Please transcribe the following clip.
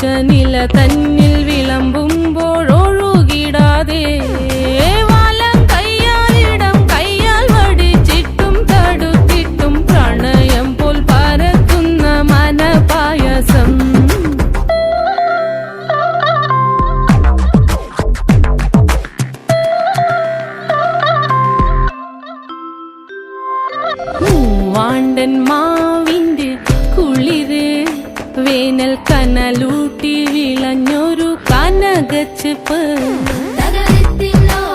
ഉഷനില തന്നിൽ വിളമ്പുമ്പോഴൊഴുകിടാതെ വലം കയ്യാലിടം കയ്യാൽ വടിച്ചിട്ടും തടുത്തിട്ടും പ്രണയം പോൽ പരത്തുന്ന മനപായസം. മൂവാണ്ടൻ മാവിന്റെ കുളിര് വേനൽ കനലൂട്ടി വിളഞ്ഞൊരു കനകച്ചെപ്പ്.